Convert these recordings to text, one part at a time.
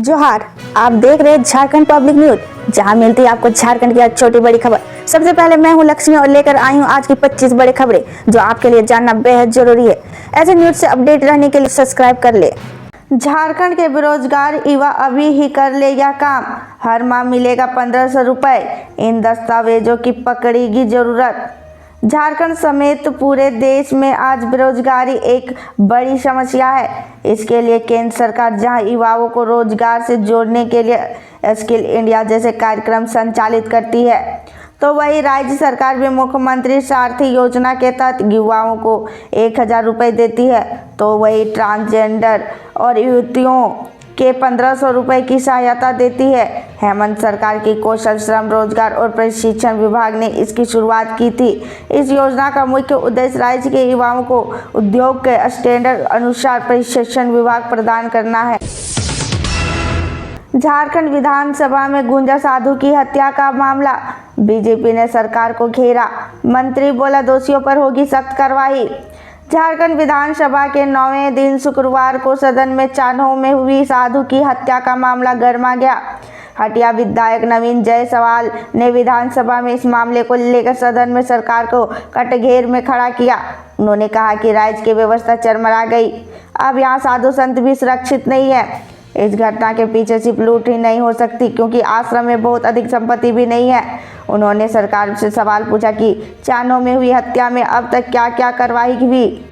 जोहार, आप देख रहे हैं झारखंड पब्लिक न्यूज, जहां मिलती है आपको झारखंड की हर छोटी बड़ी खबर। सबसे पहले मैं हूं लक्ष्मी और लेकर आई हूं आज की 25 बड़ी खबरें जो आपके लिए जानना बेहद जरूरी है। ऐसे न्यूज से अपडेट रहने के लिए सब्सक्राइब कर ले। झारखंड के बेरोजगार युवा अभी ही कर ले यह काम, हर माह मिलेगा 1500 रुपए, इन दस्तावेजों की पकड़ेगी जरूरत। झारखंड समेत पूरे देश में आज बेरोजगारी एक बड़ी समस्या है। इसके लिए केंद्र सरकार जहां युवाओं को रोजगार से जोड़ने के लिए स्किल इंडिया जैसे कार्यक्रम संचालित करती है, तो वही राज्य सरकार भी मुख्यमंत्री सारथी योजना के तहत युवाओं को 1000 रुपये देती है, तो वही ट्रांसजेंडर और युवतियों के 1500 रुपये की सहायता देती है। हेमंत सरकार की कौशल श्रम रोजगार और प्रशिक्षण विभाग ने इसकी शुरुआत की थी। इस योजना का मुख्य उद्देश्य राज्य के युवाओं को उद्योग के स्टैंडर्ड अनुसार प्रशिक्षण विभाग प्रदान करना है। झारखंड विधानसभा में गूंजा साधु की हत्या का मामला, बीजेपी ने सरकार को घेरा, मंत्री बोला दोषियों पर होगी सख्त कार्रवाई। झारखंड विधानसभा के 9वें दिन शुक्रवार को सदन में चान्हो में हुई साधु की हत्या का मामला गरमा गया। हटिया विधायक नवीन जायसवाल ने विधानसभा में इस मामले को लेकर सदन में सरकार को कटघरे में खड़ा किया। उन्होंने कहा कि राज्य की व्यवस्था चरमरा गई, अब यहाँ साधु संत भी सुरक्षित नहीं है। इस घटना के पीछे सिर्फ लूट ही नहीं हो सकती, क्योंकि आश्रम में बहुत अधिक संपत्ति भी नहीं है। उन्होंने सरकार से सवाल पूछा कि चान्हो में हुई हत्या में अब तक क्या क्या कार्रवाई हुई,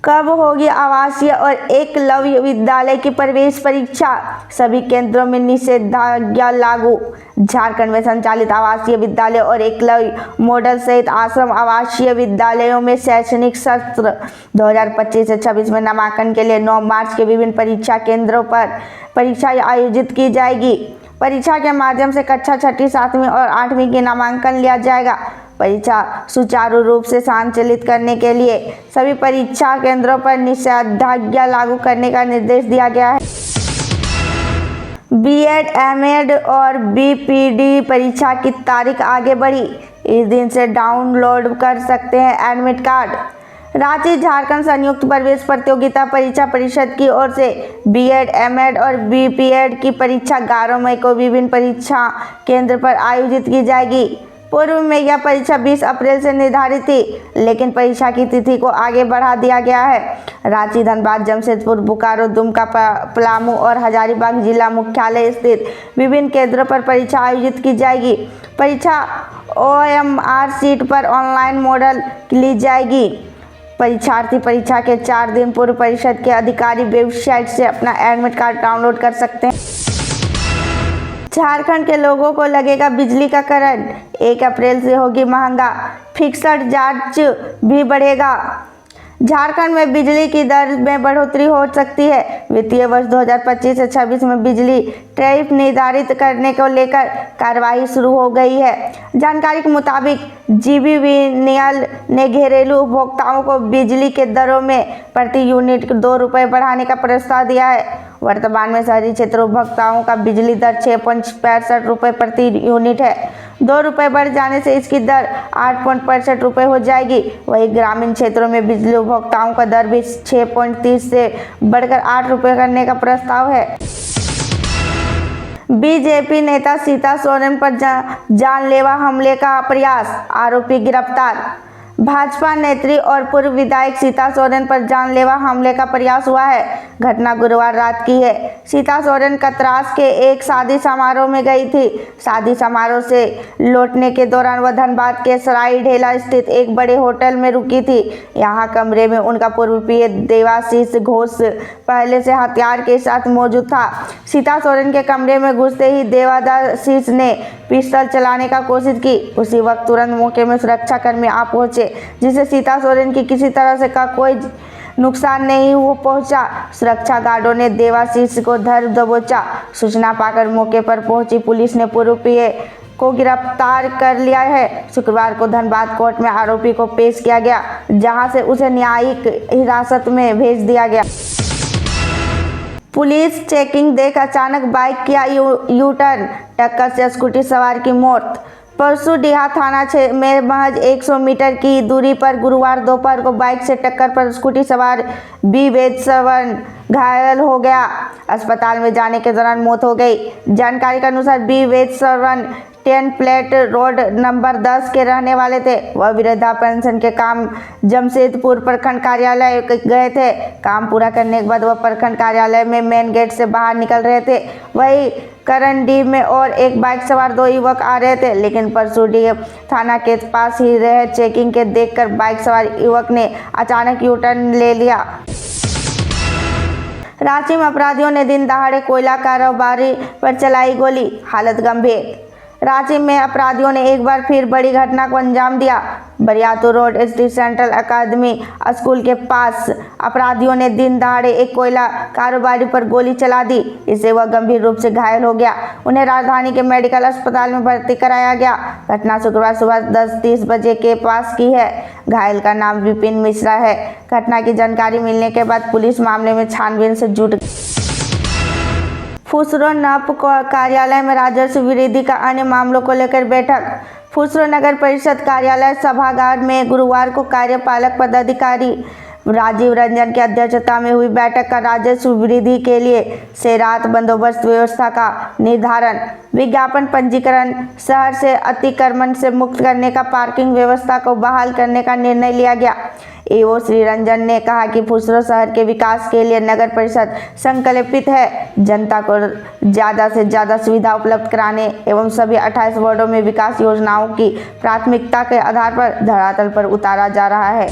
कब होगी आवासीय और एकलव्य विद्यालय की प्रवेश परीक्षा, सभी केंद्रों में निषेधाज्ञा लागू। झारखंड में संचालित आवासीय विद्यालय और एकलव्य मॉडल सहित आश्रम आवासीय विद्यालयों में शैक्षणिक सत्र 2025 से 26 में नामांकन के लिए 9 मार्च के विभिन्न परीक्षा केंद्रों पर परीक्षा आयोजित की जाएगी। परीक्षा के माध्यम से कक्षा 6ठी, 7वीं और 8वीं की नामांकन लिया जाएगा। परीक्षा सुचारू रूप से संचालित करने के लिए सभी परीक्षा केंद्रों पर निषेधाज्ञा लागू करने का निर्देश दिया गया है। बीएड, एमएड और बीपीडी परीक्षा की तारीख आगे बढ़ी, इस दिन से डाउनलोड कर सकते हैं एडमिट कार्ड। रांची झारखंड संयुक्त प्रवेश प्रतियोगिता परीक्षा परिषद की ओर से बीएड, एमएड और बीपीएड की परीक्षा 11 मई को विभिन्न परीक्षा केंद्र पर आयोजित की जाएगी। पूर्व में यह परीक्षा 20 अप्रैल से निर्धारित थी, लेकिन परीक्षा की तिथि को आगे बढ़ा दिया गया है। रांची, धनबाद, जमशेदपुर, बोकारो, दुमका, पलामू और हजारीबाग जिला मुख्यालय स्थित विभिन्न केंद्रों पर परीक्षा आयोजित की जाएगी। परीक्षा ओएमआर सीट पर ऑनलाइन मॉडल ली जाएगी। परीक्षार्थी परीक्षा के 4 दिन पूर्व परिषद के अधिकारी वेबसाइट से अपना एडमिट कार्ड डाउनलोड कर सकते हैं। झारखंड के लोगों को लगेगा बिजली का करंट, 1 अप्रैल से होगी महंगा, फिक्स्ड चार्ज भी बढ़ेगा। झारखंड में बिजली की दर में बढ़ोतरी हो सकती है। वित्तीय वर्ष 2025 से 26 में बिजली टैरिफ निर्धारित करने को लेकर कार्रवाई शुरू हो गई है। जानकारी के मुताबिक जीबीवीएनएल ने घरेलू उपभोक्ताओं को बिजली के दरों में प्रति यूनिट 2 रुपये बढ़ाने का प्रस्ताव दिया है। वर्तमान में शहरी क्षेत्र उपभोक्ताओं का बिजली दर 6.65 रुपये प्रति यूनिट है। 2 रुपये बढ़ जाने से इसकी दर 8.65 रुपये हो जाएगी। वहीं ग्रामीण क्षेत्रों में बिजली उपभोक्ताओं का दर भी 6.30 से बढ़कर 8 रुपये करने का प्रस्ताव है। बीजेपी नेता सीता सोरेन पर जानलेवा हमले का प्रयास, आरोपी गिरफ्तार। भाजपा नेत्री और पूर्व विधायक सीता सोरेन पर जानलेवा हमले का प्रयास हुआ है। घटना गुरुवार रात की है। सीता सोरेन कतरास के एक शादी समारोह में गई थी। शादी समारोह से लौटने के दौरान वह धनबाद के सराय ढेला स्थित एक बड़े होटल में रुकी थी। यहाँ कमरे में उनका पूर्व पीए देवाशीष घोष पहले से हथियार के साथ मौजूद था। सीता सोरेन के कमरे में घुसते ही देवाशीष ने पिस्टल चलाने का कोशिश की। उसी वक्त तुरंत मौके में सुरक्षाकर्मी आ पहुंचे, जिससे सीता सोरेन की किसी तरह से का कोई नुकसान नहीं हो पहुंचा। सुरक्षा गार्डों ने देवाशीष को धर दबोचा। सूचना पाकर मौके पर पहुंची पुलिस ने पूर्व पीए को गिरफ्तार कर लिया है। शुक्रवार को धनबाद कोर्ट में आरोपी को पेश किया गया, जहां से उसे न्यायिक हिरासत में भेज दिया गया। पुलिस चेकिंग देख अचानक बाइक किया यू टर्न, टक्कर से स्कूटी सवार की मौत। परसूडीहा थाना क्षेत्र में महज 100 मीटर की दूरी पर गुरुवार दोपहर को बाइक से टक्कर पर स्कूटी सवार बी वेदसवन घायल हो गया। अस्पताल में जाने के दौरान मौत हो गई। जानकारी के अनुसार बी वेदसवन 10 प्लेट रोड नंबर 10 के रहने वाले थे। वह वृद्धा पेंशन के काम जमशेदपुर प्रखंड कार्यालय गए थे। काम पूरा करने के बाद वह प्रखंड कार्यालय में मेन गेट से बाहर निकल रहे थे। वही करंडी में और एक बाइक सवार 2 युवक आ रहे थे, लेकिन परसूडी थाना के पास ही रहे चेकिंग के देखकर बाइक सवार युवक ने अचानक यू टर्न ले लिया। रांची में अपराधियों ने दिन दहाड़े कोयला कारोबारी पर चलाई गोली, हालत गंभीर। रांची में अपराधियों ने एक बार फिर बड़ी घटना को अंजाम दिया। बरियातू रोड स्थित सेंट्रल अकादमी स्कूल के पास अपराधियों ने दिन दहाड़े एक कोयला कारोबारी पर गोली चला दी। इससे वह गंभीर रूप से घायल हो गया। उन्हें राजधानी के मेडिकल अस्पताल में भर्ती कराया गया। घटना शुक्रवार सुबह 10:30 बजे के पास की है। घायल का नाम विपिन मिश्रा है। घटना की जानकारी मिलने के बाद पुलिस मामले में छानबीन से जुट गई। फुसरो नप कार्यालय में राजस्व वृद्धि का अन्य मामलों को लेकर बैठक। फुसरो नगर परिषद कार्यालय सभागार में गुरुवार को कार्यपालक पदाधिकारी राजीव रंजन की अध्यक्षता में हुई बैठक का राजस्व वृद्धि के लिए से रात बंदोबस्त व्यवस्था का निर्धारण, विज्ञापन पंजीकरण, शहर से अतिक्रमण से मुक्त करने का पार्किंग व्यवस्था को बहाल करने का निर्णय लिया गया। ईओ श्री रंजन ने कहा कि फुसरो शहर के विकास के लिए नगर परिषद संकल्पित है। जनता को ज़्यादा से ज़्यादा सुविधा उपलब्ध कराने एवं सभी 28 वार्डों में विकास योजनाओं की प्राथमिकता के आधार पर धरातल पर उतारा जा रहा है।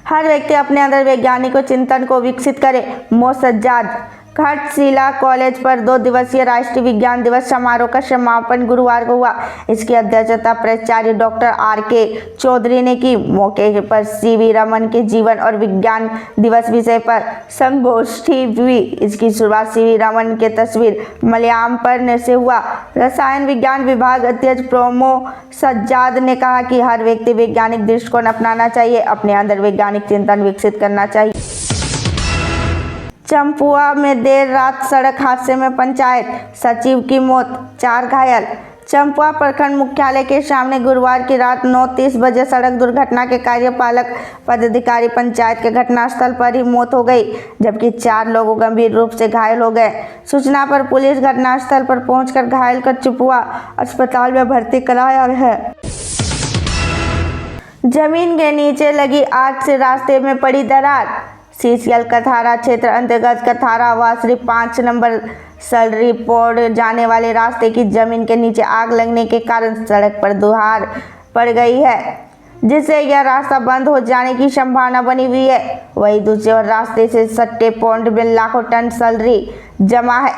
हर व्यक्ति अपने अंदर वैज्ञानिक चिंतन को विकसित करे। मोसज्जाद घाटशिला कॉलेज पर 2 दिवसीय राष्ट्रीय विज्ञान दिवस समारोह का समापन गुरुवार को हुआ। इसकी अध्यक्षता प्राचार्य डॉक्टर आर.के. चौधरी ने की। मौके पर सी.वी. रमन के जीवन और विज्ञान दिवस विषय पर संगोष्ठी हुई। इसकी शुरुआत सी.वी. रमन के तस्वीर मलयालम से हुआ। रसायन विज्ञान विभाग अध्यक्ष प्रोमो सज्जाद ने कहा कि हर व्यक्ति वैज्ञानिक दृष्टिकोण अपनाना चाहिए, अपने अंदर वैज्ञानिक चिंतन विकसित करना चाहिए। चंपुआ में देर रात सड़क हादसे में पंचायत सचिव की मौत, 4 घायल। चंपुआ प्रखंड मुख्यालय के सामने गुरुवार की रात 9:30 बजे सड़क दुर्घटना के कार्यपालक पदाधिकारी पंचायत के घटनास्थल पर ही मौत हो गई, जबकि 4 लोग गंभीर रूप से घायल हो गए। सूचना पर पुलिस घटनास्थल पर पहुंचकर घायल को चंपुआ अस्पताल में भर्ती कराया है। जमीन के नीचे लगी आग से रास्ते में पड़ी दरार। सीसीएल कथारा क्षेत्र अंतर्गत कथारा वासरी 5 नंबर सलरी पोड़ जाने वाले रास्ते की जमीन के नीचे आग लगने के कारण सड़क पर दुहार पड़ गई है, जिससे यह रास्ता बंद हो जाने की संभावना बनी हुई है। वहीं दूसरी ओर रास्ते से सट्टे पौंड में लाखों टन सलरी जमा है,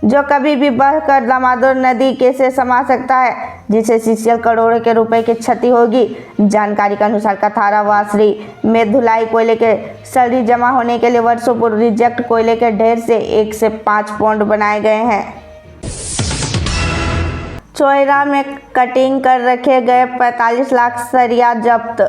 जो कभी भी बहकर दामोदर नदी के से समा सकता है, जिससे सीसीएल करोड़ों के रुपए की क्षति होगी। जानकारी के अनुसार कथारा वासरी में धुलाई कोयले के सलरी जमा होने के लिए वर्षों पूर्व रिजेक्ट कोयले के ढेर से 1 से 5 पौंड बनाए गए हैं। चोइरा में कटिंग कर रखे गए 45 लाख सरिया जब्त।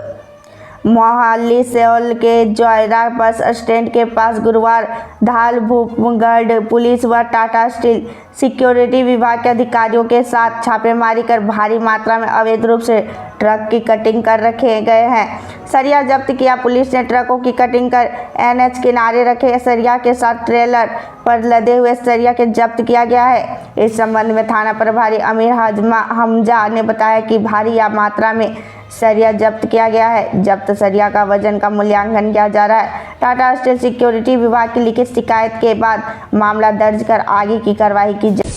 मोहाली सेल के जोयरा बस स्टैंड के पास गुरुवार धाल भूपगढ़ पुलिस व टाटा स्टील सिक्योरिटी विभाग के अधिकारियों के साथ छापेमारी कर भारी मात्रा में अवैध रूप से ट्रक की कटिंग कर रखे गए हैं सरिया जब्त किया। पुलिस ने ट्रकों की कटिंग कर एनएच किनारे रखे सरिया के साथ ट्रेलर पर लदे हुए सरिया के जब्त किया गया है। इस संबंध में थाना प्रभारी अमीर हमजा ने बताया कि भारी मात्रा में सरिया जब्त किया गया है। जब्त सरिया का वजन का मूल्यांकन किया जा रहा है। टाटा स्टील सिक्योरिटी विभाग की लिखित शिकायत के बाद मामला दर्ज कर आगे की कार्रवाई की जाए।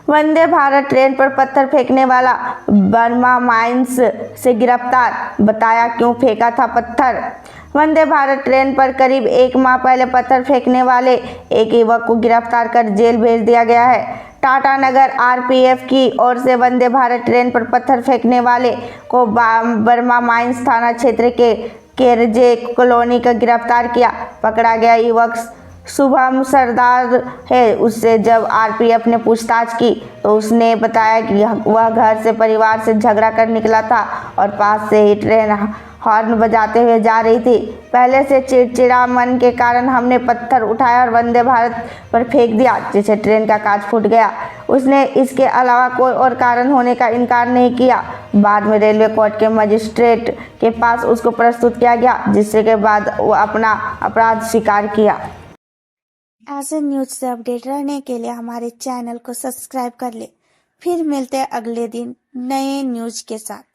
वंदे भारत ट्रेन पर पत्थर फेंकने वाला बर्मा माइंस से गिरफ्तार, बताया क्यों फेंका था पत्थर। वंदे भारत ट्रेन पर करीब 1 माह पहले पत्थर फेंकने वाले एक युवक को गिरफ्तार कर जेल भेज दिया गया है। टाटा नगर आरपीएफ की ओर से वंदे भारत ट्रेन पर पत्थर फेंकने वाले को बर्मा माइंस थाना क्षेत्र के केरजे कॉलोनी का गिरफ्तार किया। पकड़ा गया युवक शुभम सरदार है, उससे जब आरपीएफ ने पूछताछ की तो उसने बताया कि वह घर से परिवार से झगड़ा कर निकला था और पास से ही ट्रेन हॉर्न बजाते हुए जा रही थी। पहले से चिड़चिड़ा मन के कारण हमने पत्थर उठाया और वंदे भारत पर फेंक दिया, जिससे ट्रेन का कांच फूट गया। उसने इसके अलावा कोई और कारण होने का इनकार नहीं किया। बाद में रेलवे कोर्ट के मजिस्ट्रेट के पास उसको प्रस्तुत किया गया, जिसके के बाद वो अपना अपराध स्वीकार किया। ऐसे न्यूज से अपडेट रहने के लिए हमारे चैनल को सब्सक्राइब कर ले। फिर मिलते हैं अगले दिन नए न्यूज के साथ।